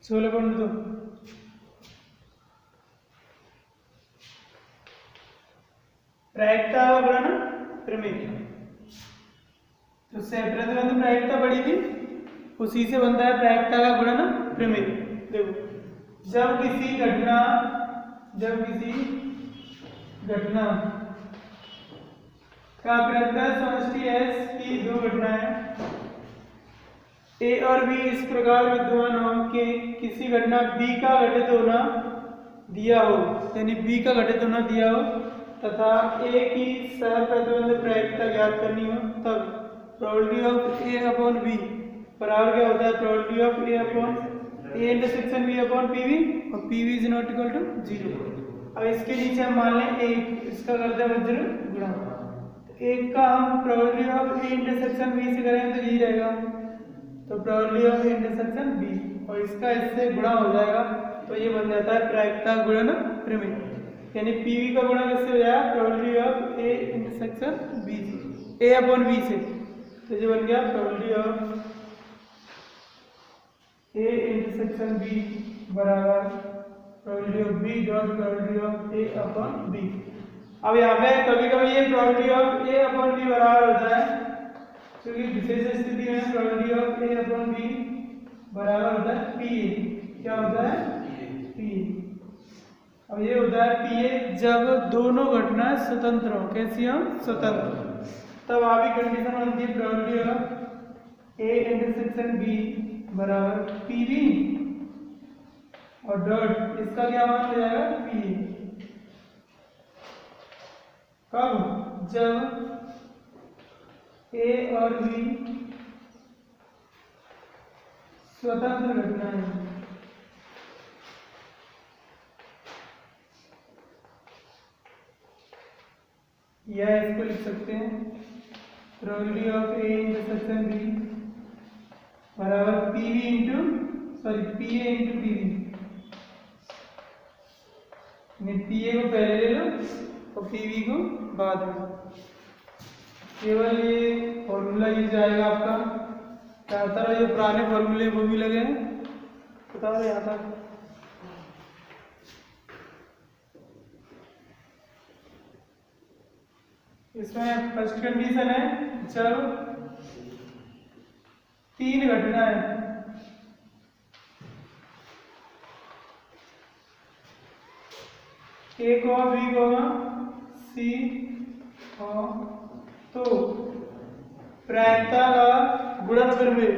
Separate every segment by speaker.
Speaker 1: 16.2 प्रायिकता का गुणन प्रमेय। तो प्रतिबंध प्रायिकता पड़ी थी, उसी से बनता है प्रायिकता का गुणन प्रमेय। देखो, जब किसी घटना का प्रतिबंध समष्टि S की दो घटनाएं A और B इस प्रकार विद्यमान हो कि किसी घटना B का घटित होना दिया हो, यानी B का घटित होना दिया हो तथा A की सह प्रतिबंध प्रायिकता ज्ञात करनी हो, तब probability of A upon B बराबर क्या होता है? Probability of A upon A intersection B upon PV और PV is not equal to 0। अब इसके नीचे हम मान लें 1, इसका करते हैं वज्र गुणा। एक का हम probability of A intersection B से करेंगे तो यही रहेगा, तो probability of A intersection B और इसका इससे गुणा हो जाएगा, तो ये बन जाता है प्रायिकता गुणन प्रमेय। यानी PV का गुणा किससे हो जाएगा? Probability of A intersection B A upon B से, तो ये बन गया probability of A intersection B बराबर probability of B dot probability of A upon B। अब यहाँ पे कभी कभी ये probability of A upon B बराबर होता है, क्योंकि विशेष स्थिति में probability of A upon B बराबर होता है PA। क्या होता है? PA। अब ये होता है PA जब दोनों घटनाएं स्वतंत्र हो। कैसी हो? स्वतंत्र। तब आगे कंडीशन बनती है probability of A intersection B बराबर PB और डॉट इसका क्या मान हो जाएगा? PA। कब? जब A और B स्वतंत्र घटनाएं या इसको लिख सकते हैं probability of A intersection B बराबर PA इंटू PV। PA को पहले ले लो और PV को बाद में। केवल ये फॉर्मूला यूज आएगा आपका, ज़्यादातर ये पुराने फॉर्मूले वो भी लगे हैं, बता रहे यहाँ तक। इसमें फर्स्ट कंडीशन है जब तीन घटनाएं A, B, C हो तो प्रायिकता का गुणन प्रमेय।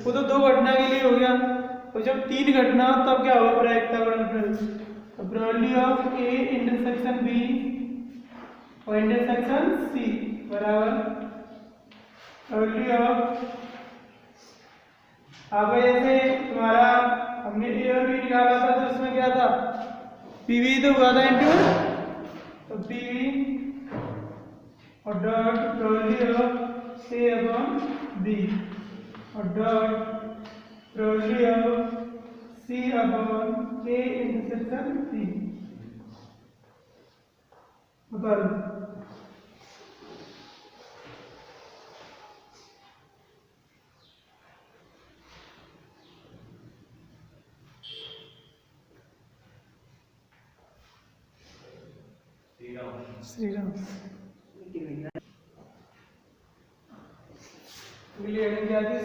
Speaker 1: वो तो दो घटना के लिए हो गया, और जब तीन घटना तब क्या होगा? प्रायिकता गुणन प्रमेय। तो probability of A intersection B और इंटरसेक्शन C बराबर प्रोबेबिलिटी ऑफ, अब जैसे तुम्हारा हमने A और B निकाला था तो उसमें क्या था? PV तो हुआ था इंटू, तो PV और dot probability of A upon B और dot probability of C upon A intersection C। बता दो श्री राम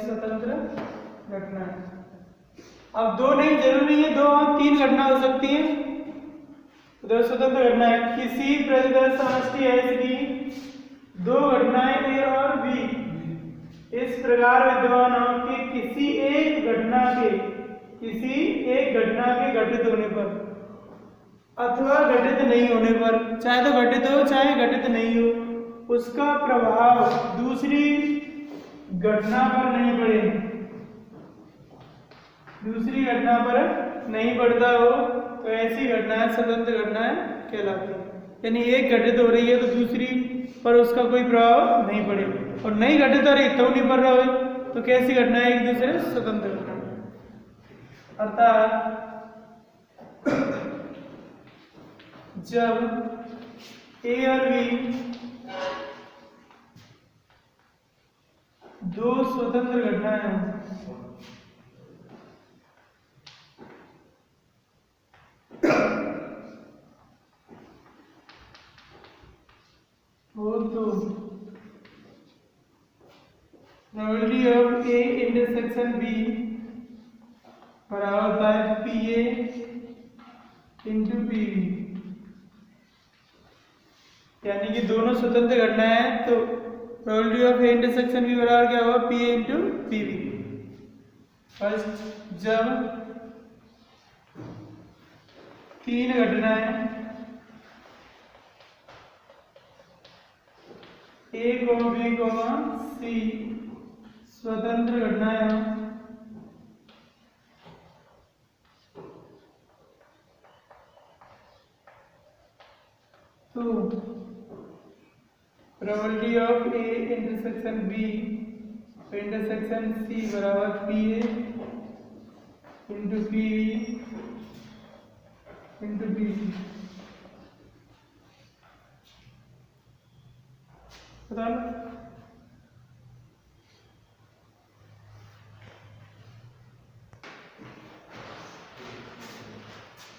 Speaker 1: स्वतंत्र घटना है। अब दो नहीं, जरूरी है दो और तीन घटना हो सकती है। दो स्वतंत्र घटना है, किसी प्रतिबंध समष्टि S की दो घटनाएं A और B इस प्रकार विद्यमान हो कि किसी एक घटना के घटित होने पर अथवा घटित नहीं होने पर, चाहे तो घटित हो चाहे घटित नहीं हो, उसका प्रभाव दूसरी घटना पर नहीं पड़ता हो तो ऐसी घटनाएं स्वतंत्र घटनाएं कहलाती हैं। यानी एक घटित हो रही है तो दूसरी पर उसका कोई प्रभाव नहीं पड़ेगा, और नहीं घटित हो रही तो नहीं पड़ रहा हो, तो कैसी घटनाएं? एक दूसरे स्वतंत्र घटना। अर्थात जब A और B दो स्वतंत्र घटनाएं हैं probability of A intersection B बराबर होता है P A into P B, यानी कि दोनों स्वतंत्र घटनाएं हैं तो probability of A intersection B बराबर क्या होगा P A into P B. First, जब तीन घटनाएं ए बी सी स्वतंत्र घटनाएं हैं तो probability of A intersection B intersection C बराबर P A into P into B. बता लो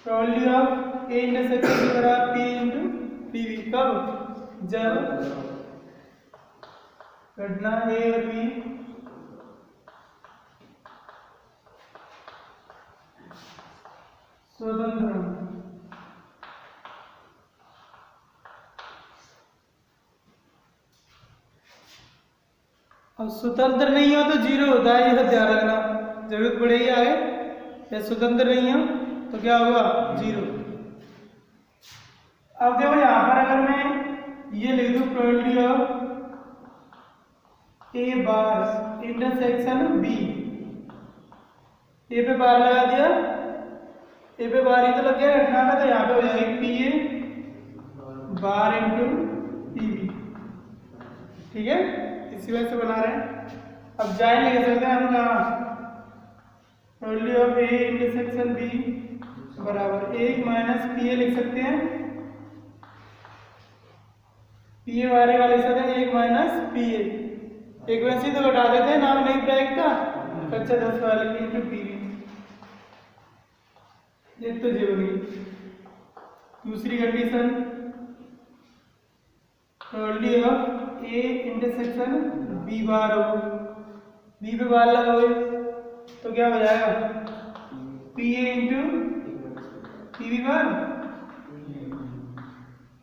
Speaker 1: probability of A intersection B बराबर पी इंटू पी बी। कब? जब घटना ए और बी स्वतंत्र और स्वतंत्र नहीं हो तो जीरो होता है, यह ध्यान रखना, जरूरत पड़ेगी आगे। या स्वतंत्र नहीं हो तो क्या होगा? जीरो। अब देखो यहां पर अगर मैं ये लिख दूं probability of A bar intersection B, A पे बार लगा दिया, ए पे बार ही तो लग गया घटना का, तो यहाँ पे हो जाएगी P A bar into P B. ठीक है, इसी वजह से बना रहे हैं। अब जाए लिख सकते हैं हम कहाँ? Probability of A intersection B बराबर एक माइनस पी ए लिख सकते हैं, पी ए बारे का लिख सकते हैं एक माइनस पी ए, एक वैसे ही तो घटा देते हैं नाम नहीं ब्रैकेट का, कक्षा 10 वाले इंटू पी बी। ये तो जरूरी। दूसरी condition probability of A intersection B bar हो, बी पे बार लगाओ तो क्या हो जाएगा? P A into P B bar.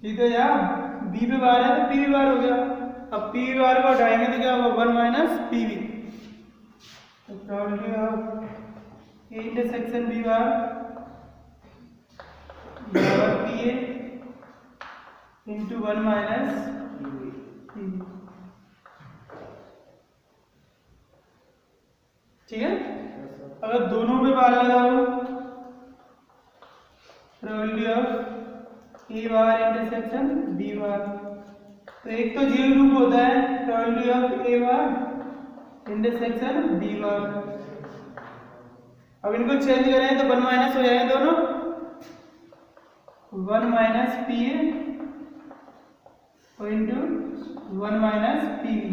Speaker 1: ठीक है यार, बी पे बार है तो पी बी बार हो गया। अब पी बी बार को हटाएंगे तो क्या होगा? 1 माइनस पी बी। तो probability of A intersection B bar बराबर P A into 1 minus P. ठीक है, अगर दोनों पे बार लगाओ probability of A bar intersection B bar, तो एक तो जीरो रूप होता है probability of A bar intersection B bar. अब इनको चेंज करें तो 1 माइनस हो जाएंगे दोनों, 1 minus P A into 1 minus P B.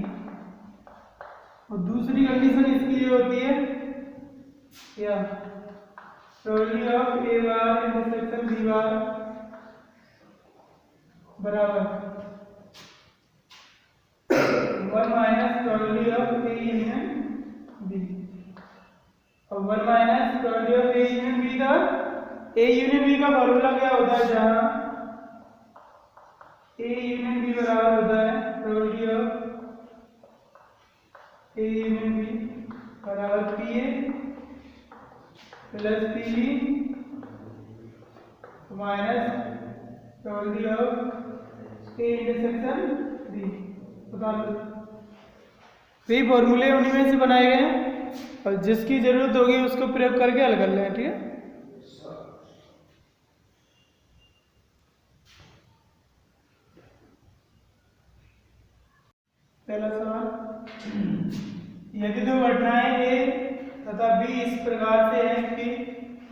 Speaker 1: और दूसरी कंडीशन इसकी ये होती है क्या? Probability of A bar intersection B bar बराबर 1 minus probability of A union B. और 1 minus probability of A union B का, ए यूनियन बी का फॉर्मूला क्या होता है? जहां ए यूनियन बी बराबर होता है probability of A union B बराबर P A plus P B minus probability of A intersection B. बता लो, वही फॉर्मूले उन्हीं में से बनाए गए हैं और जिसकी जरूरत होगी उसको प्रयोग करके हल कर लें। ठीक है, पहला सवाल, यदि दो घटनाएं ए तथा बी इस प्रकार से हैं कि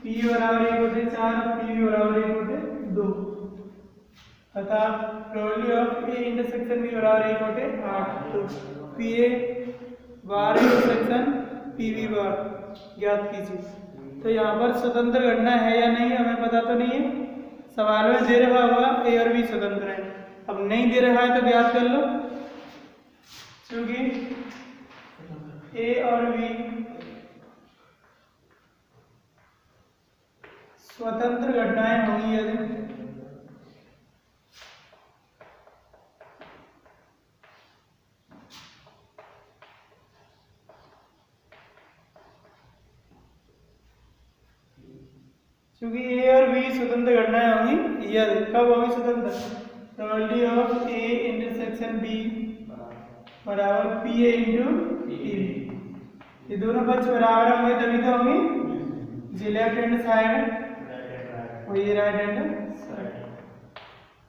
Speaker 1: पी बराबर 1/4 पी बराबर 1/2 तथा probability of A intersection B बराबर 1/8, तो P A bar intersection P B bar ज्ञात कीजिए। तो यहाँ पर स्वतंत्र घटना है या नहीं हमें पता तो नहीं है, सवाल में दे रखा हुआ ए और बी स्वतंत्र है। अब नहीं दे रखा है तो ज्ञात कर लो, क्योंकि ए और बी स्वतंत्र घटनाएं होंगी यदि क्योंकि ए और बी स्वतंत्र घटनाएं होंगी यदि कब होगी स्वतंत्र, probability of A intersection B बराबर P A into P B. ये दोनों पक्ष बराबर होंगे तभी तो होंगी, जी लेफ्ट हैंड साइड और ये राइट हैंड साइड।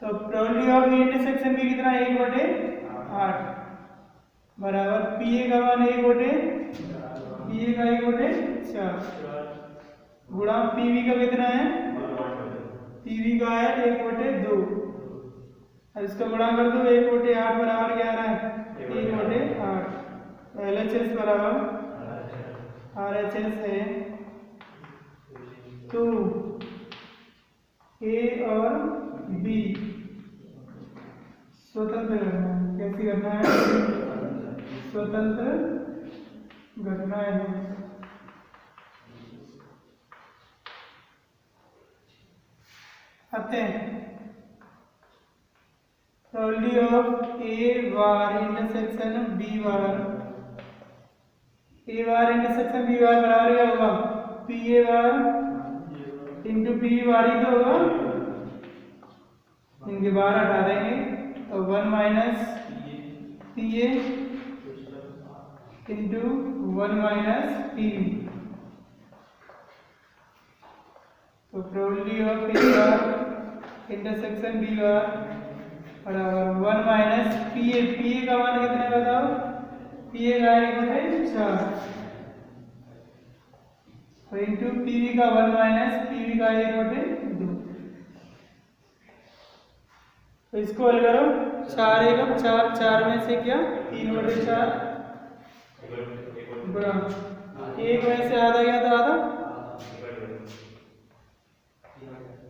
Speaker 1: तो probability of A intersection B कितना, 1/8 बराबर पी ए का मान 1/4 गुणा पीवी का कितना है, पीवी का है 1/2। अब इसका गुणा कर दो, 1/8 बराबर क्या आ रहा है, 1/8। LHS बराबर RHS है 2 ए और बी स्वतंत्र घटना, कैसी घटना है, स्वतंत्र घटनाएं हैं। आते हैं probability of A bar intersection B bar, A bar intersection B bar बराबर क्या होगा, P A bar into P bar ही तो होगा, इनके बार हटा देंगे तो 1 minus P A into 1 minus P B. तो probability of A bar intersection B bar बराबर 1 माइनस पी ए का मान कितना है बताओ, पी ए का 1/4 तो इंटू पी बी का 1 माइनस पी बी का 1/2। तो इसको हल करो, 4 एकम 4, 4 में से क्या 3/4 गुणा 1 में से आधा गया तो आधा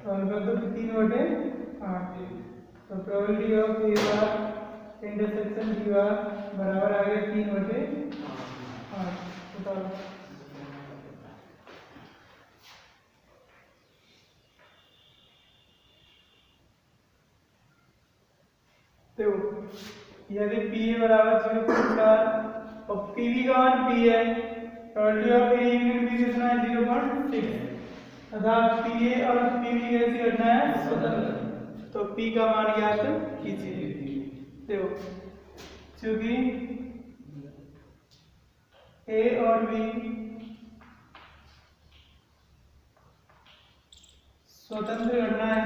Speaker 1: और कर दो 3/8। तो probability of A bar intersection B bar बराबर आ गया 3/8। बताओ देखो, यदि पी ए बराबर 0.4 और पी बी का मान पी है, probability of A union B कितना है 0.6 तथा पी ए और पी बी कैसी घटना है, स्वतंत्र। तो पी का मान ज्ञात कीजिए। देखो क्योंकि ए और बी स्वतंत्र घटना है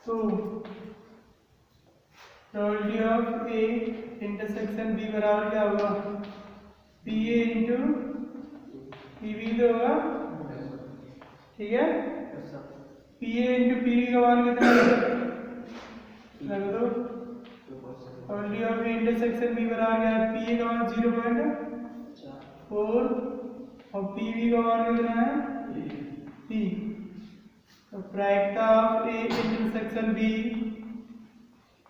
Speaker 1: तो probability of A intersection B बराबर क्या होगा, P A into P B तो होगा, ठीक है। P A into P B का मान कितना रख दो, probability of A intersection B बराबर क्या है, पी ए का मान 0.4 और पी बी का मान कितना है पी। तो प्रायिकता ऑफ ए इंटरसेक्शन बी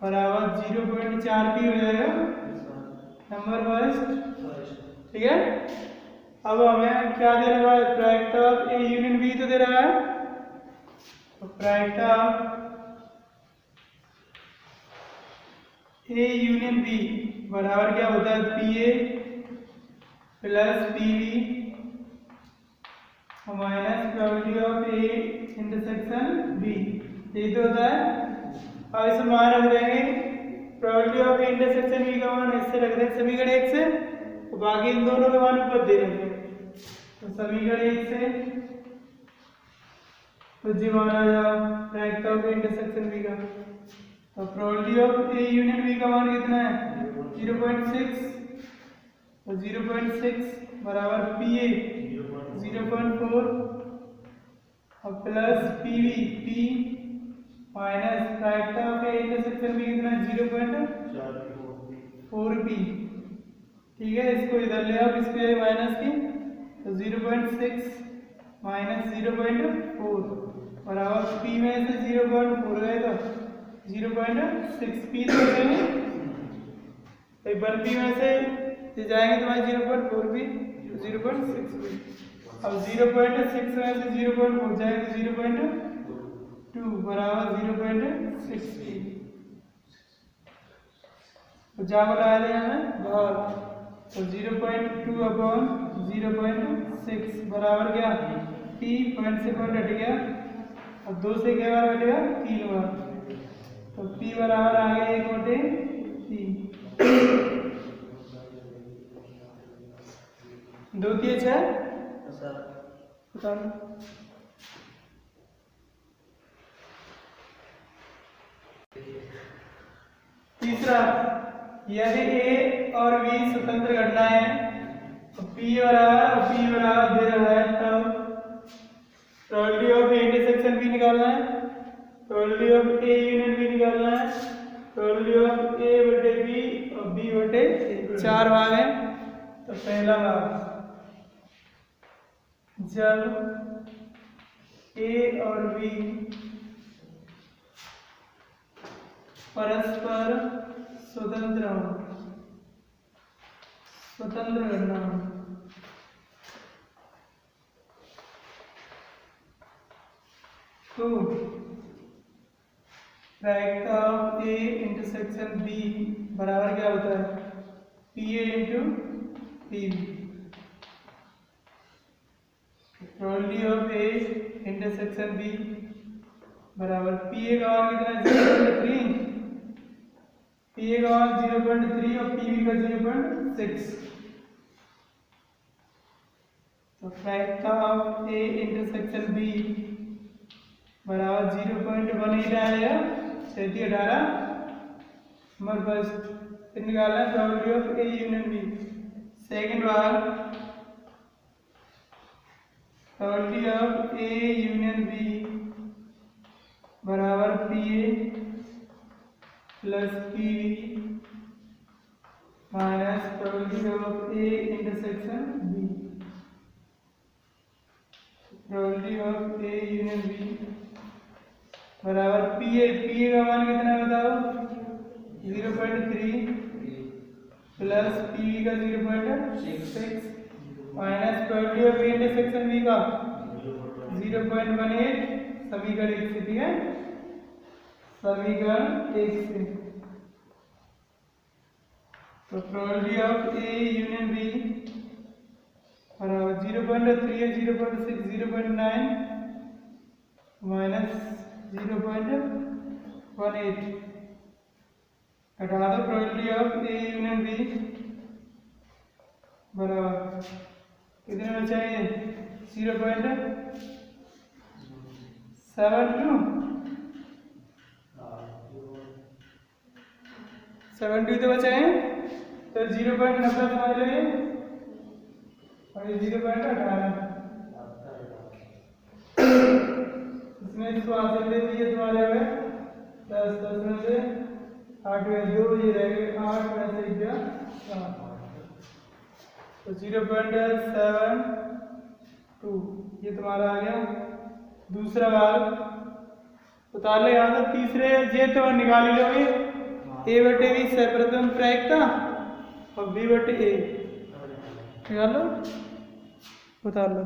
Speaker 1: बराबर 0.4 पी हो जाएगा, नंबर फर्स्ट, ठीक है। अब हमें क्या दे रहा है, प्रायिकता ऑफ ए यूनियन बी तो दे रहा है, तो प्रायिकता ए यूनियन बी बराबर क्या होता है, P A plus P B minus probability of A intersection B, यही तो होता है। अब इसे मान रख देंगे, probability of A intersection B का मान इससे रख देंगे समीकरण 1 से, तो बाकी इन दोनों के मान ऊपर दे देंगे। तो समीकरण 1 से तो जी मान आ जाओ प्रायिकता ऑफ इंटरसेक्शन बी का, तो probability of A union B का मान कितना है 0.6, तो 0.6 बराबर पी ए 0.4 और plus P B P minus प्रायिकता ऑफ ए इंटरसेक्शन बी कितना 0.4 पी, ठीक है। इसको इधर ले आओ, इसके माइनस की, तो 0.6 माइनस 0.4 बराबर पी में से 0.4 गए तो 0.6 पी तो बचेंगे 1p में से ये जाएंगे तुम्हारे 0.4 भी 0.6 भी। अब 0.6 में से 0.4 जाएगा 0.2 बराबर 0.6 पी। तो जा बताया था हमें बाहर तो 0.2 अपॉन 0.6 बराबर क्या पी पॉइंट से पॉइंट हट गया और 2 से क्या बार हटेगा 3 बार तो पी बराबर आ गया 1/3 2 3 6 बता दो। तीसरा यदि ए और बी स्वतंत्र घटनाएं हैं तो पी बराबर दे रहा है तब प्रोबेबिलिटी ऑफ ए इंटरसेक्शन भी निकालना है प्रोबेबिलिटी ऑफ ए यूनियन भी निकालना है प्रोबेबिलिटी ऑफ ए बटे बी और बी बटे 4 भाग हैं। तो पहला भाग जब ए और बी परस्पर स्वतंत्र घटना हो तो fact of A intersection B बराबर क्या होता है P A into P B. Probability of A intersection B बराबर पी ए का मान कितना 0.3 पी ए का मान 0.3 और पी बी का 0.6 तो fact of A intersection B बराबर 0.18 आएगा 3718 नंबर फर्स्ट फिर निकालना है probability of A union B. Second भाग probability of A union B बराबर P A plus P B minus probability of A intersection B. Probability of A union B बराबर P A का मान कितना है बताओ 0.3 प्लस पी बी का 0.6 minus probability of A intersection B का 0.18 समीकरण 1 से ठीक है समीकरण 1 से। तो probability of A union B बराबर 0.3 है 0.6 0.9 माइनस 0.18 घटा दो probability of A union B बराबर कितने बचाएंगे 0.72 तो बचाए तो 0.90 समझ लो ये और ये 0.18 इसमें इसको आंसर दे दिए तुम्हारे में 10 में से 8 में 2 ये रहेंगे 8 में से 11 तो 0.72 ये तुम्हारा आ गया दूसरा भाग। उतार ले यहाँ से तीसरे जे तो निकाल लोगे ए बटे बी सर्वप्रथम प्रायिकता और बी बटे ए निकाल लो उतार लो।